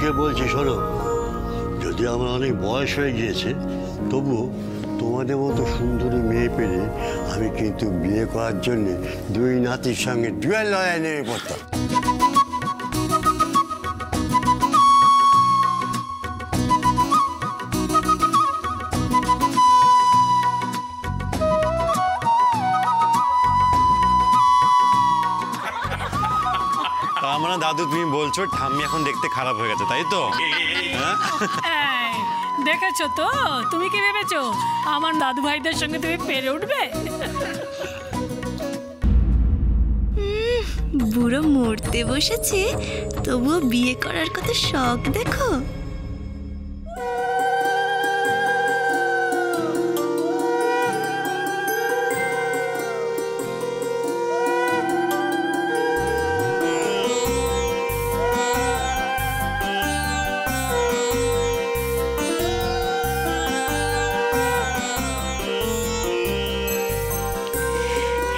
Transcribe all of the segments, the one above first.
দাদুকে বলছি, শোনো, যদি আমার অনেক বয়স হয়ে গিয়েছে তবু তোমাদের মতো সুন্দরী মেয়ে পেলে আমি কিন্তু বিয়ে করার জন্য দুই নাতির সঙ্গে ডুয়েল লড়াই নেমে পড়তাম। আমরা দাদু তুমি বলছো ঠাম্মি এখন দেখতে খারাপ হয়ে গেছে, তাই তো? দেখেছো তো, তুমি কি ভেবেছো আমার দাদু ভাইদের সঙ্গে তুমি পেরে উঠবে? বুড়ো মরতে বসেছে, তবুও বিয়ে করার কত শখ দেখো।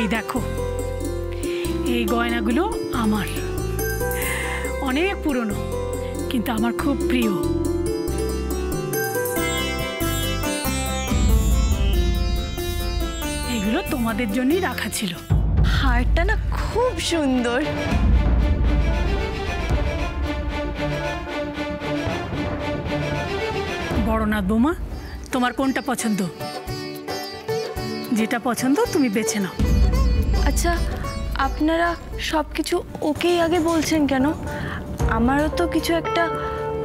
এই দেখো, এই গয়নাগুলো আমার, অনেক পুরনো কিন্তু আমার খুব প্রিয়। এগুলো তোমাদের জন্যই রাখা ছিল। হারটা না খুব সুন্দর। বড়নাথ বৌমা, তোমার কোনটা পছন্দ? যেটা পছন্দ তুমি বেছে নাও। আচ্ছা, আপনারা সব কিছু ওকেই আগে বলছেন কেন? আমারও তো কিছু একটা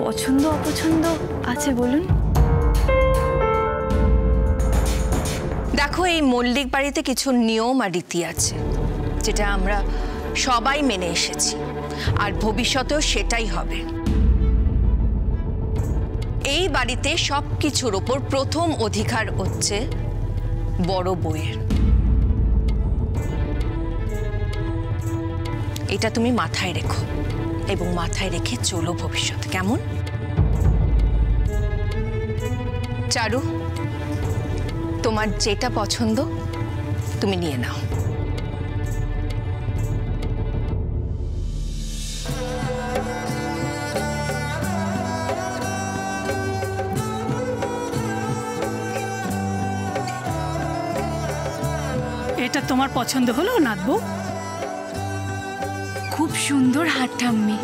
পছন্দ অপছন্দ আছে, বলুন। দেখো, এই মল্লিক বাড়িতে কিছু নিয়ম আর রীতি আছে যেটা আমরা সবাই মেনে এসেছি, আর ভবিষ্যতেও সেটাই হবে। এই বাড়িতে সব কিছুর ওপর প্রথম অধিকার হচ্ছে বড় বউয়ের। এটা তুমি মাথায় রেখো এবং মাথায় রেখে চলো ভবিষ্যতে, কেমন? চারু, তোমার যেটা পছন্দ তুমি নিয়ে নাও। এটা তোমার পছন্দ হলো নাথবউ? খুব সুন্দর হার ঠাম্মি।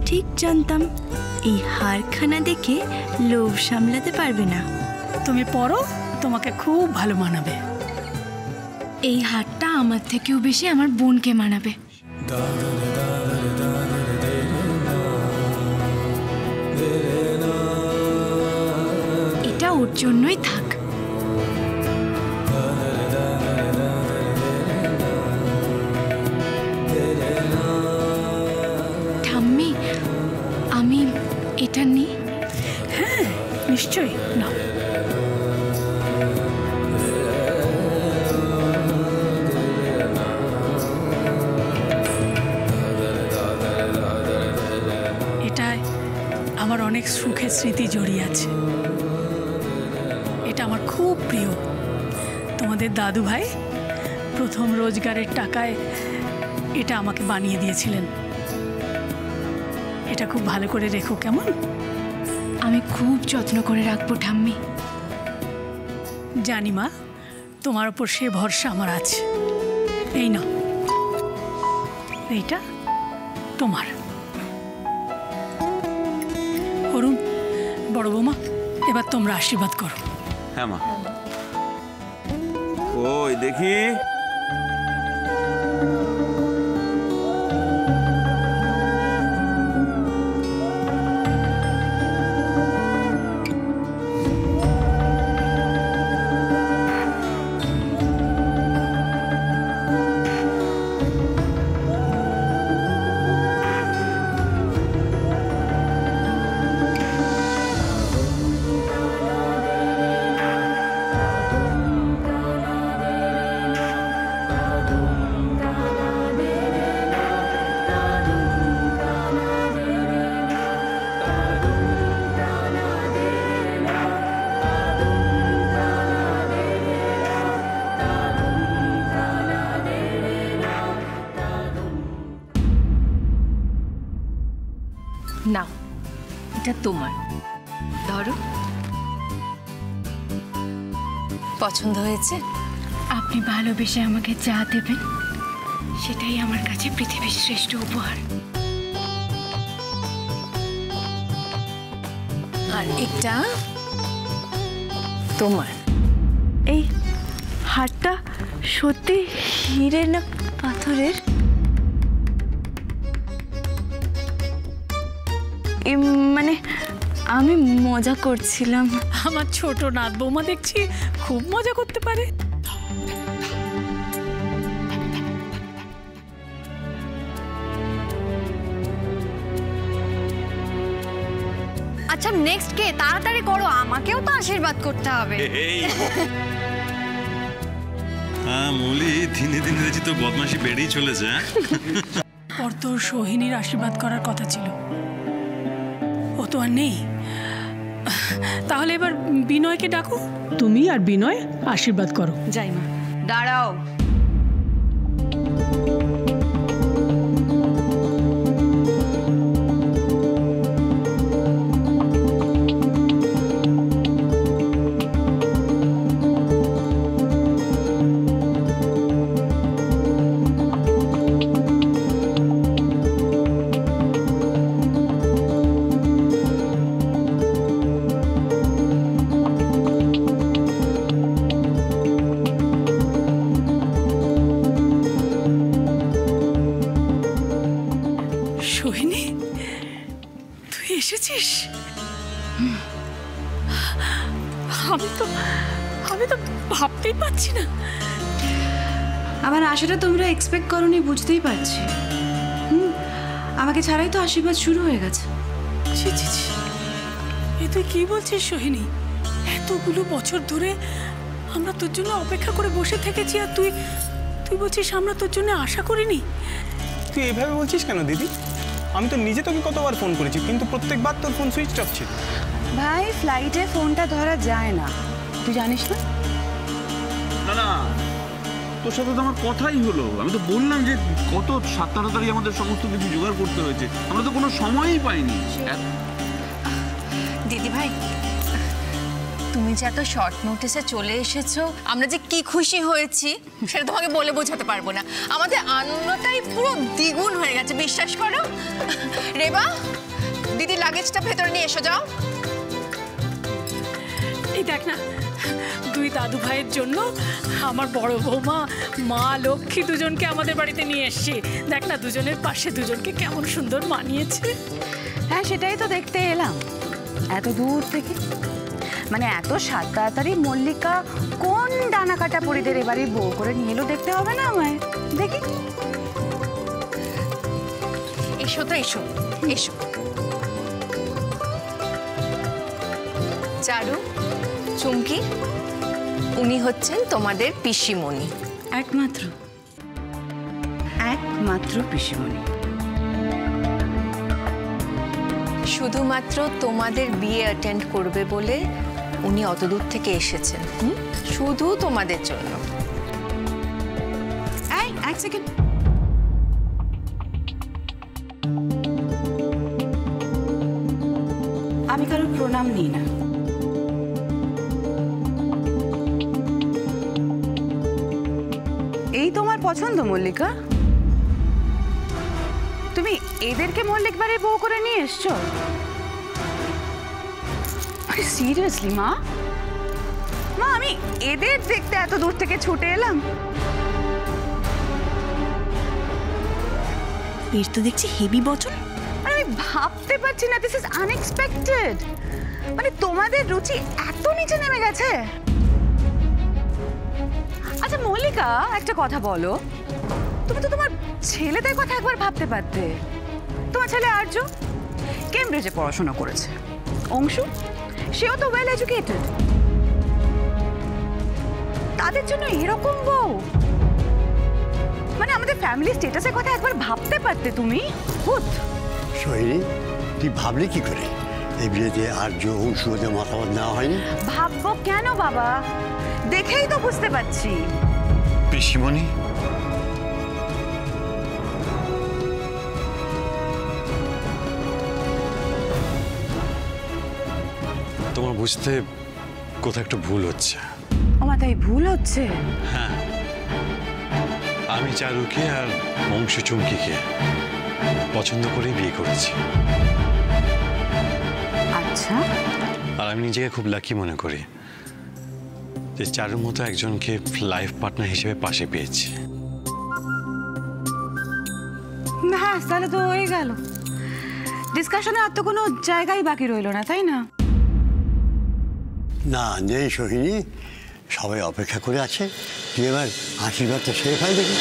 ঠিক জানতাম এই হারখানা দেখে লোভ সামলাতে পারবে না। তুমি পরো, তোমাকে খুব ভালো মানাবে। এই হারটা আমার থেকেও বেশি আমার বোনকে মানাবে। এটা ওর জন্যই থাক। ঠাম্মি, আমি এটা নিই? হ্যাঁ, নিশ্চয়ই নাও। এটায় আমার অনেক সুখের স্মৃতি জড়িয়ে আছে। এটা আমার খুব প্রিয়। তোমাদের দাদু ভাই প্রথম রোজগারের টাকায় এটা আমাকে বানিয়ে দিয়েছিলেন। এটা খুব ভালো করে রেখো, কেমন? আমি খুব যত্ন করে রাখবো ঠাম্মি। জানি মা, তোমার ওপর সে ভরসা আমার আছে। এই নাও, এইটা তোমার। অরুণ, বড় বৌমা, এবার তোমরা আশীর্বাদ করো। হ্যাঁ মা। ওই দেখি, এটা তোমার, ধরো। পছন্দ হয়েছে? আপনি ভালোবেসে আমাকে যা দেবেন সেটাই আমার কাছে পৃথিবীর শ্রেষ্ঠ উপহার। আর এটা তোমার। এই হারটা সত্যি হিরে না পাথরের? মানে আমি মজা করছিলাম। আমার ছোট নাত বৌমা দেখছি খুব মজা করতে পারে। আচ্ছা নেক্সট কে? তাড়াতাড়ি করো, আমাকেও তো আশীর্বাদ করতে হবে। হ্যাঁ মৌলি, দিনে দিনে দেখছি তোর বদমাশি বেড়েই চলেছে। ওর তো সোহিনীর আশীর্বাদ করার কথা ছিল, ও তো আর নেই। তাহলে এবার বিনয়কে ডাকো, তুমি আর বিনয় আশীর্বাদ করো। যাই মা। দাঁড়াও, সোহিনী, তুই এসেছিস? আমি তো ভাবতেই পারছি না। আমার আশাটা তোমরা এক্সপেক্ট করোনি, বুঝতেই পারছি। আমাকে ছাড়াই তো আশীর্বাদ শুরু হয়ে গেছে। ছি ছি ছি, এ তুই কি বলছিস সোহিনী? এতগুলো বছর ধরে আমরা তোর জন্য অপেক্ষা করে বসে থেকেছি, আর তুই বলছিস আমরা তোর জন্য আশা করিনি? তুই এভাবে বলছিস কেন দিদি? আমি তো নিজে তোকে কতবার ফোন করেছি, কিন্তু প্রত্যেকবার তোর ফোন সুইচ অফ ছিল। ভাই, ফ্লাইটে ফোনটা ধরা যায় না, তুই জানিস না? না না, তোর সাথে তো আমার কথাই হলো। আমি তো বললাম যে কত তাড়াতাড়ি আমাদের সমস্ত কিছু জোগাড় করতে হয়েছে, আমরা তো কোনো সময়ই পাইনি। দিদি ভাই, তুমি যে এত শর্ট নোটিসে চলে এসেছো, আমরা যে কি খুশি হয়েছি সেটা তোমাকে বলে বোঝাতে পারবো না। আমাদের আনন্দটাই পুরো দ্বিগুণ হয়ে গেছে, বিশ্বাস করো। রেবা, দিদি লাগেজটা ভেতরে নিয়ে এসো, যাও। এই দেখ না, দুই দাদু ভাইয়ের জন্য আমার বড় বৌমা মা লক্ষ্মী দুজনকে আমাদের বাড়িতে নিয়ে এসেছি। দেখ না, দুজনের পাশে দুজনকে কেমন সুন্দর মানিয়েছে। হ্যাঁ, সেটাই তো দেখতে এলাম এত দূর থেকে। মানে এত তাড়াতাড়ি মল্লিকা কোন ডানা কাটা পরিদের এবারে বউ করে নিয়ে এলো দেখতে হবে না আমায়? দেখি। এসো তো, এসো এসো। চারু, চুমকি, উনি হচ্ছেন তোমাদের পিসিমণি। একমাত্র পিসিমণি। শুধুমাত্র তোমাদের বিয়ে অ্যাটেন্ড করবে বলে উনি অত দূর থেকে এসেছেন, শুধু তোমাদের জন্য। এক সেকেন্ড। আমি কারোর প্রণাম নিই না। এই তোমার পছন্দ মল্লিকা? তুমি এদেরকে মল্লিক বাড়ির বউ করে নিয়ে এসছো? সিরিয়াসলি মা? আমি এদের দেখতে এত দূর থেকে ছুটে এলাম। এর তো দেখছি হেভি বচন। আমি ভাবতে পারছি না, দিস ইজ আনএক্সপেক্টেড। মানে তোমাদের রুচি এত নিচে নেমে গেছে। আচ্ছা মল্লিকা, একটা কথা বলো, তুমি তো তোমার ছেলেদের কথা একবার ভাবতে পারতে। তোমার ছেলে আর্য কেমব্রিজে পড়াশোনা করেছে, অংশু সেও তো ওয়েল এডুকেটেড। তাদের জন্য এরকম বউ? মানে আমাদের ফ্যামিলি স্ট্যাটাসের কথা একবার ভাবতে পারতে তুমি। সোহিনী, তুই ভাবলি কি করে এই বিয়েতে আর্য অংশ ওদের মতামত নেওয়া হয়নি? ভাববো কেন বাবা, দেখেই তো বুঝতে পারছি। পিসিমণি, তোমার বুঝতে কোথাও একটা ভুল হচ্ছে। আমার তাই ভুল হচ্ছে? হ্যাঁ, আমি চারুকে আর অংশু চুমকিকে পছন্দ করেই বিয়ে করেছি। আচ্ছা, আর আমি নিজেকে খুব লাকি মনে করি যে চারুর মতো একজনকে লাইফ পার্টনার হিসেবে পাশে পেয়েছি। হ্যাঁ, তাহলে তো হয়ে গেল। ডিসকাশনে আর তো কোনো জায়গাই বাকি রইলো না, তাই না? না, নেই সোহিনী, সবাই অপেক্ষা করে আছে। তুই এবার আশীর্বাদটা সেরে ফেল দেখি।